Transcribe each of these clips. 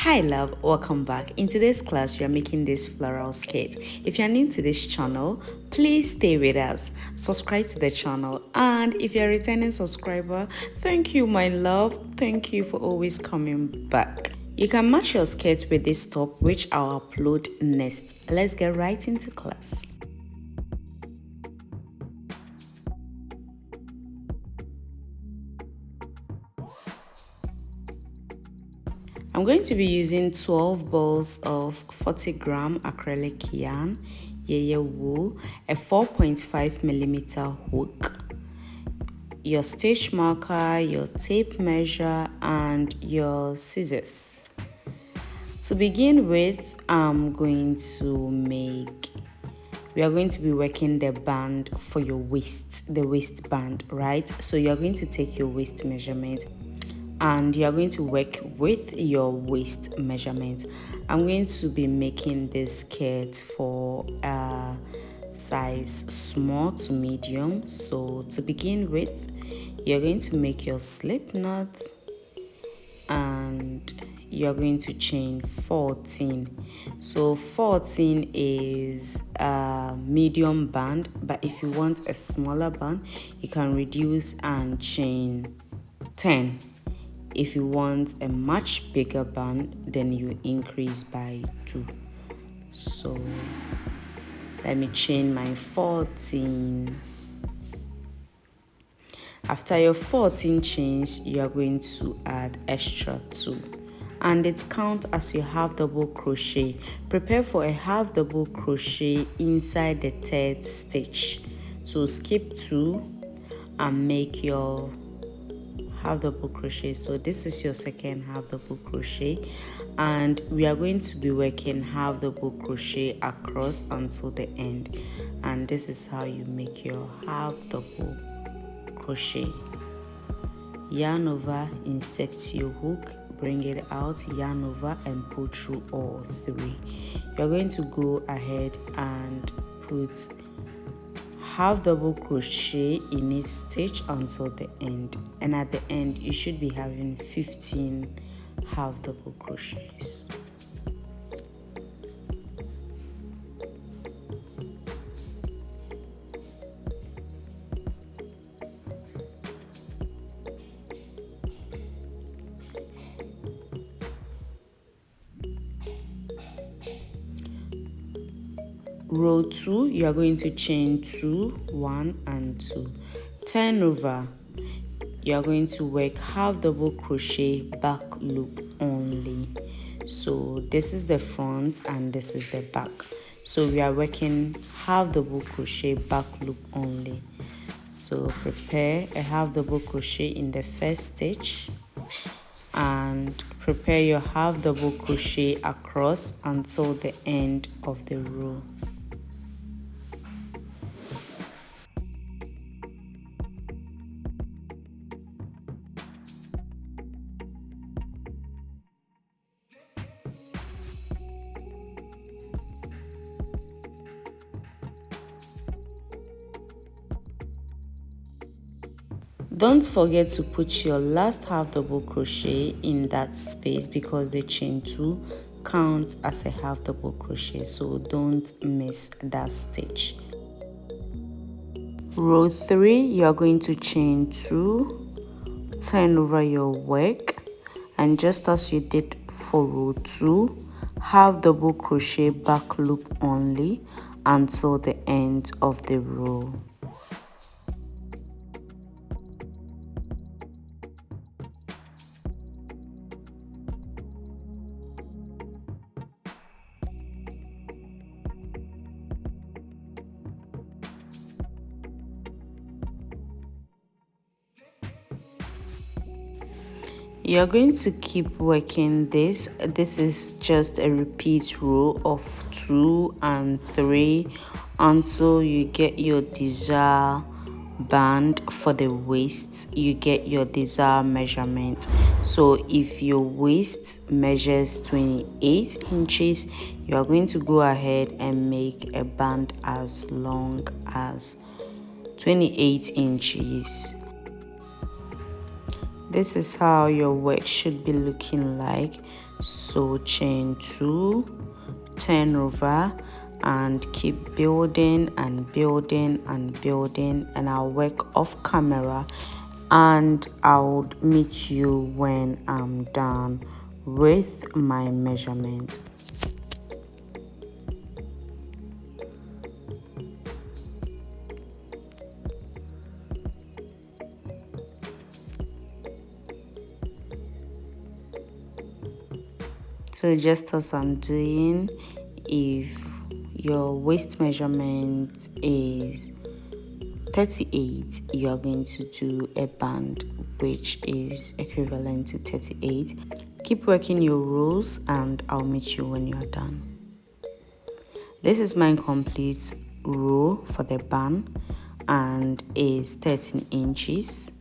Hi love, welcome back. In today's class we are making this floral skirt. If you are new to this channel, please stay with us, subscribe to the channel, and if you're a returning subscriber, thank you my love, thank you for always coming back. You can match your skirt with this top, which I'll upload next. Let's get right into class. I'm going to be using 12 balls of 40-gram acrylic yarn, yeye wool, a 4.5 millimeter hook, your stitch marker, your tape measure, and your scissors. To begin with, we are going to be working the band for your waist, the waistband, right? So you're going to take your waist measurement and you're going to work with your waist measurement. I'm going to be making this skirt for size small to medium. So to begin with, you're going to make your slip knot and you're going to chain 14. So 14 is a medium band, but if you want a smaller band, you can reduce and chain 10. If you want a much bigger band, then you increase by 2. So let me chain my 14. After your 14 chains, you are going to add extra 2. And it counts as your half double crochet. Prepare for a half double crochet inside the third stitch. So skip 2 and make your half double crochet. So this is your second half double crochet, and we are going to be working half double crochet across until the end. And this is how you make your half double crochet. Yarn over, insert your hook, bring it out, yarn over, and pull through all 3. You're going to go ahead and put half double crochet in each stitch until the end, and at the end you should be having 15 half double crochets. Row 2, you are going to chain 2, 1 and 2. Turn over, you are going to work half double crochet back loop only. So this is the front and this is the back. So we are working half double crochet back loop only. So prepare a half double crochet in the first stitch and prepare your half double crochet across until the end of the row. Don't forget to put your last half double crochet in that space because the chain 2 counts as a half double crochet, so don't miss that stitch. Row 3, you are going to chain 2, turn over your work, and just as you did for row 2, half double crochet back loop only until the end of the row. You're going to keep working this. This is just a repeat row of 2 and 3 until you get your desired band for the waist. You get your desired measurement. So if your waist measures 28 inches, you are going to go ahead and make a band as long as 28 inches. This is how your work should be looking like. So chain 2, turn over, and keep building and building and building, and I'll work off camera and I'll meet you when I'm done with my measurement. So just as I'm doing, if your waist measurement is 38, you are going to do a band which is equivalent to 38. Keep working your rows and I'll meet you when you are done. This is my complete row for the band and is 13 inches.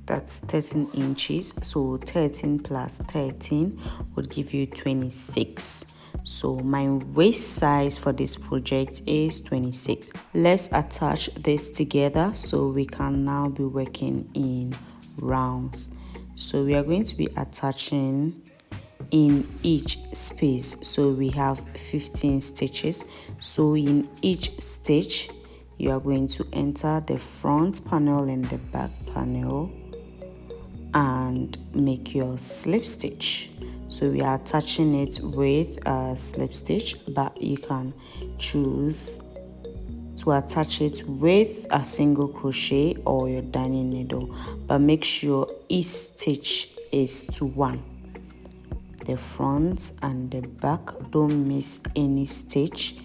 That's 13 inches, so 13 plus 13 would give you 26. So my waist size for this project is 26. Let's attach this together so we can now be working in rounds. So we are going to be attaching in each space. So we have 15 stitches. So in each stitch you are going to enter the front panel and the back panel and make your slip stitch. So we are attaching it with a slip stitch, but you can choose to attach it with a single crochet or your darning needle, but make sure each stitch is to 1. The front and the back, don't miss any stitch,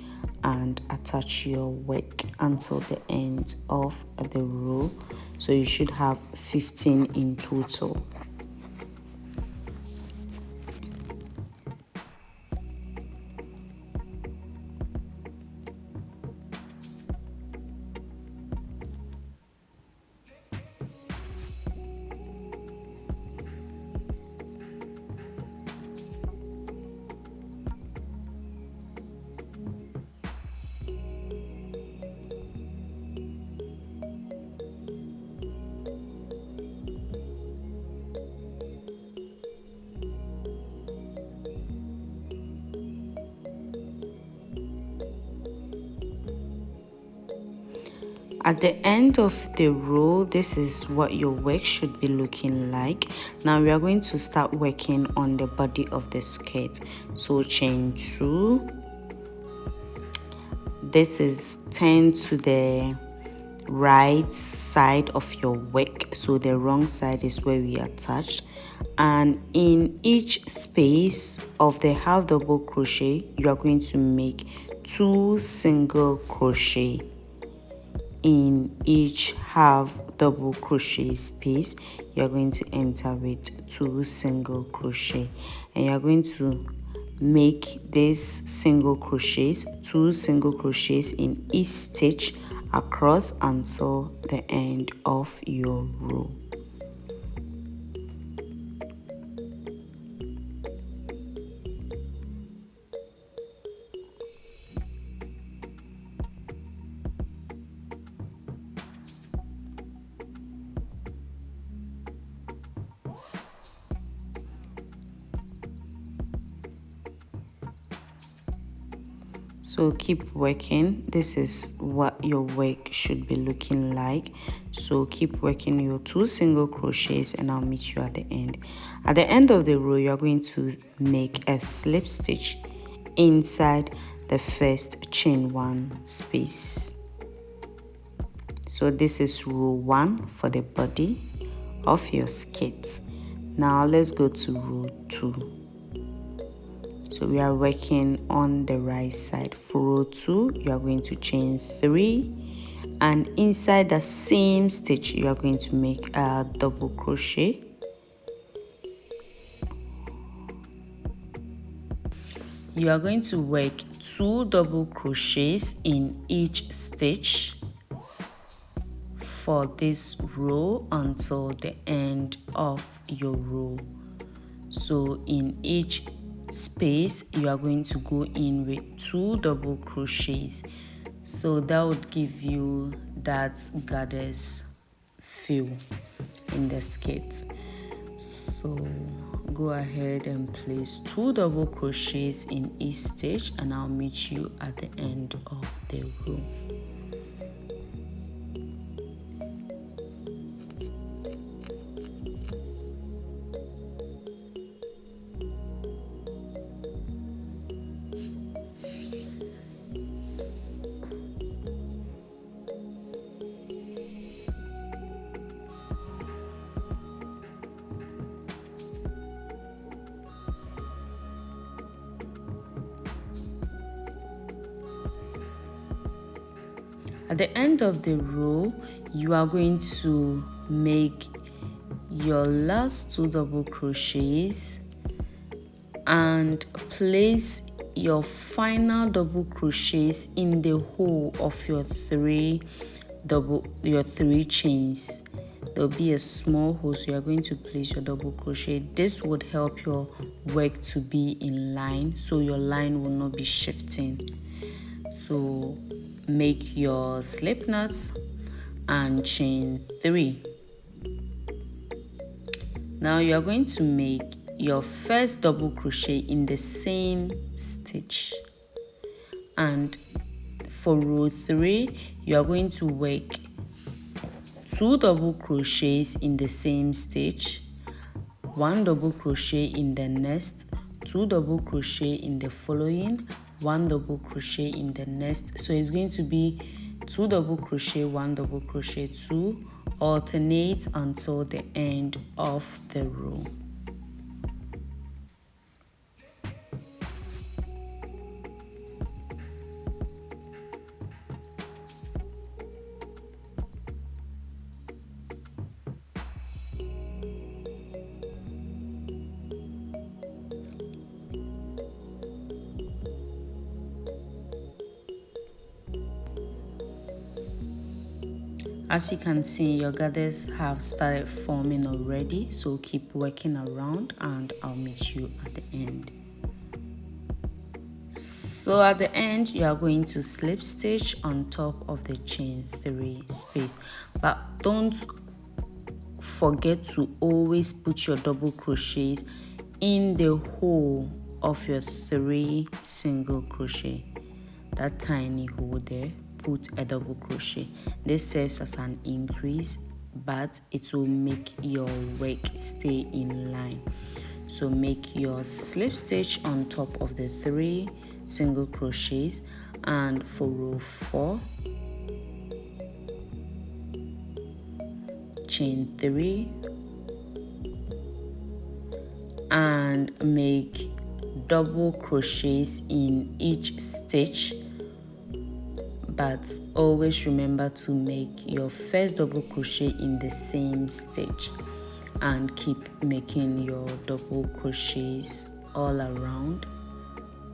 and attach your work until the end of the row. So you should have 15 in total. At the end of the row, this is what your work should be looking like. Now we are going to start working on the body of the skirt. So chain 2. This is turn to the right side of your work, so the wrong side is where we attached, and in each space of the half double crochet you are going to make 2 single crochet. In each half double crochet space you are going to enter with 2 single crochet, and you are going to make these single crochets, 2 single crochets in each stitch across until the end of your row. So keep working. This is what your work should be looking like. So keep working your 2 single crochets and I'll meet you at the end. At the end of the row, you're going to make a slip stitch inside the first chain 1 space. So this is row 1 for the body of your skirt. Now let's go to row 2. So we are working on the right side. For row 2, you are going to chain 3, and inside the same stitch you are going to make a double crochet. You are going to work 2 double crochets in each stitch for this row until the end of your row. So in each space you are going to go in with 2 double crochets, so that would give you that goddess feel in the skirt. So go ahead and place 2 double crochets in each stitch, and I'll meet you at the end of the row. At the end of the row, you are going to make your last 2 double crochets and place your final double crochets in the hole of your 3 chains. There'll be a small hole, so you're going to place your double crochet. This would help your work to be in line, so your line will not be shifting. So make your slip knots and chain 3. Now you are going to make your first double crochet in the same stitch, and for row 3 you are going to work 2 double crochets in the same stitch, 1 double crochet in the next, 2 double crochet in the following, 1 double crochet in the next. So it's going to be 2 double crochet, 1 double crochet, 2, alternate until the end of the row. As you can see, your gathers have started forming already, so keep working around and I'll meet you at the end. So at the end, you are going to slip stitch on top of the chain 3 space, but don't forget to always put your double crochets in the hole of your 3 single crochet. That tiny hole there, put a double crochet. This serves as an increase, but it will make your work stay in line. So make your slip stitch on top of the 3 single crochets, and for row 4 chain 3 and make double crochets in each stitch, but always remember to make your first double crochet in the same stitch and keep making your double crochets all around.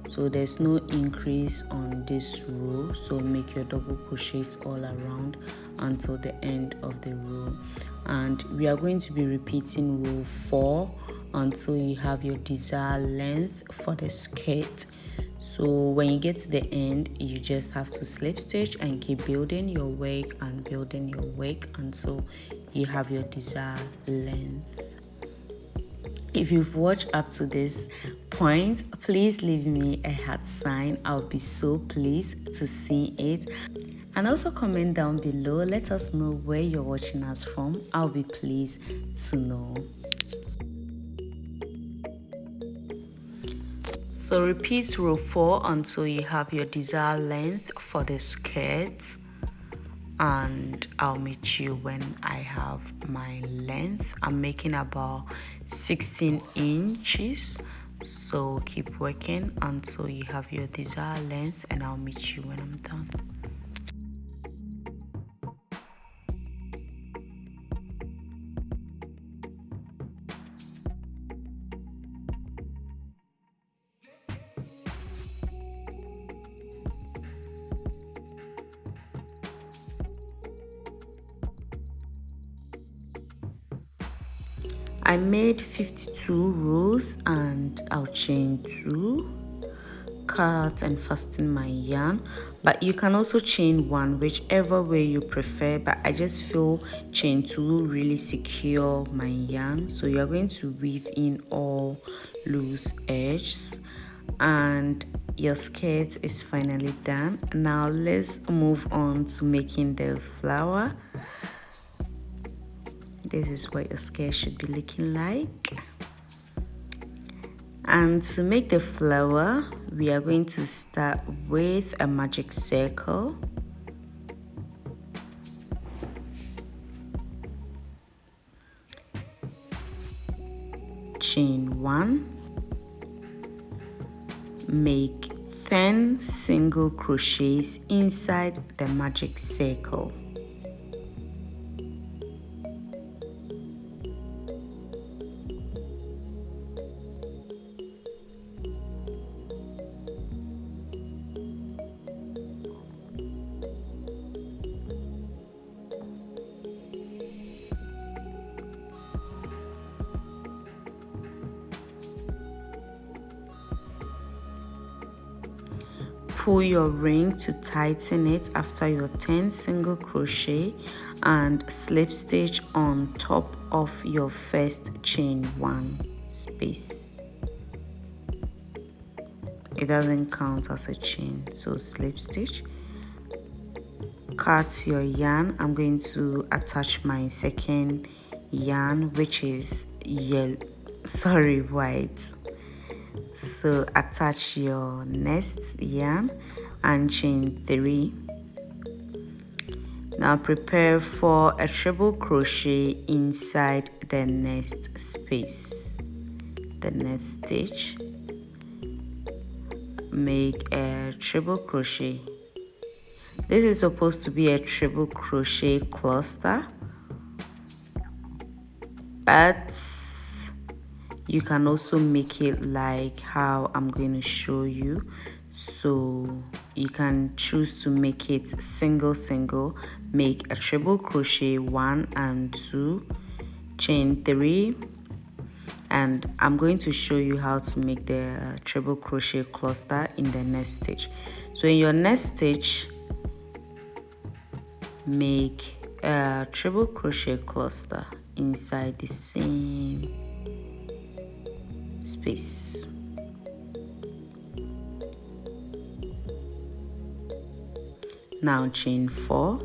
So there's no increase on this row, so make your double crochets all around until the end of the row. And we are going to be repeating row 4 until you have your desired length for the skirt. So when you get to the end, you just have to slip stitch and keep building your work and building your work until you have your desired length. If you've watched up to this point, please leave me a heart sign. I'll be so pleased to see it. And also comment down below, let us know where you're watching us from. I'll be pleased to know. So repeat row 4 until you have your desired length for the skirts, and I'll meet you when I have my length. I'm making about 16 inches, so keep working until you have your desired length, and I'll meet you when I'm done. I made 52 rows and I'll chain 2 cut and fasten my yarn, but you can also chain one, whichever way you prefer, but I just feel chain two really secure my yarn. So you're going to weave in all loose edges and your skirt is finally done. Now let's move on to making the flower. This is what your skirt should be looking like. And to make the flower, we are going to start with a magic circle. Chain one. Make 10 single crochets inside the magic circle. Pull your ring to tighten it after your 10 single crochet and slip stitch on top of your first chain one space. It doesn't count as a chain, so slip stitch. Cut your yarn. I'm going to attach my second yarn, which is white. So attach your next yarn and chain 3. Now prepare for a treble crochet inside the next space, the next stitch. Make a treble crochet. This is supposed to be a treble crochet cluster, but you can also make it like how I'm going to show you. So you can choose to make it single, make a treble crochet 1 and 2, chain 3, and I'm going to show you how to make the treble crochet cluster in the next stitch. So in your next stitch, make a treble crochet cluster inside the same space. Now chain 4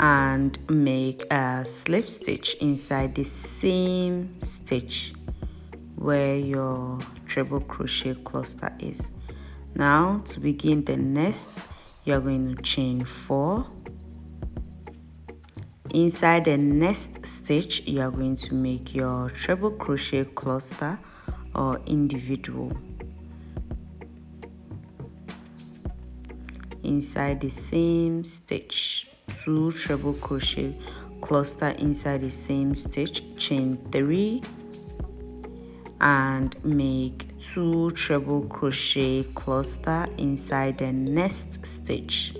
and make a slip stitch inside the same stitch where your treble crochet cluster is. Now to begin the next, you're going to chain 4. Inside the next stitch, you are going to make your treble crochet cluster or individual. Inside the same stitch, 2 treble crochet cluster inside the same stitch, chain 3 and make 2 treble crochet cluster inside the next stitch.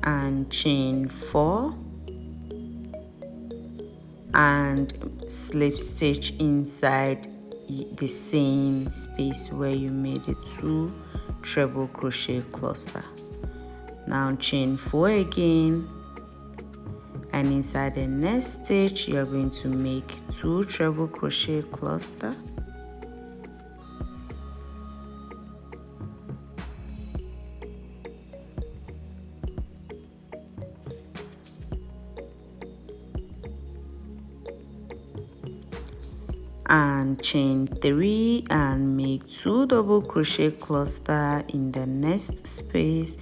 And chain 4 and slip stitch inside the same space where you made a 2 treble crochet cluster. Now chain 4 again, and inside the next stitch you are going to make 2 treble crochet cluster. And chain 3 and make 2 double crochet cluster in the next space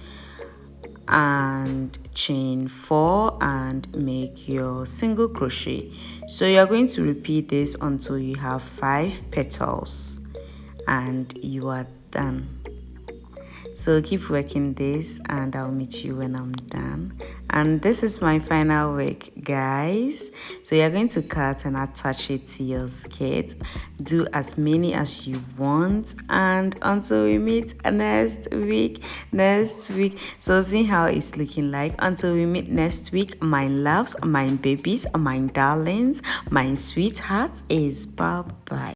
and chain 4 and make your single crochet. So you're going to repeat this until you have 5 petals and you are done. So keep working this and I'll meet you when I'm done. And this is my final work, guys. So you're going to cut and attach it to your skirt. Do as many as you want, and until we meet next week. So see how it's looking like. Until we meet next week, my loves, my babies, my darlings, my sweethearts, is bye bye.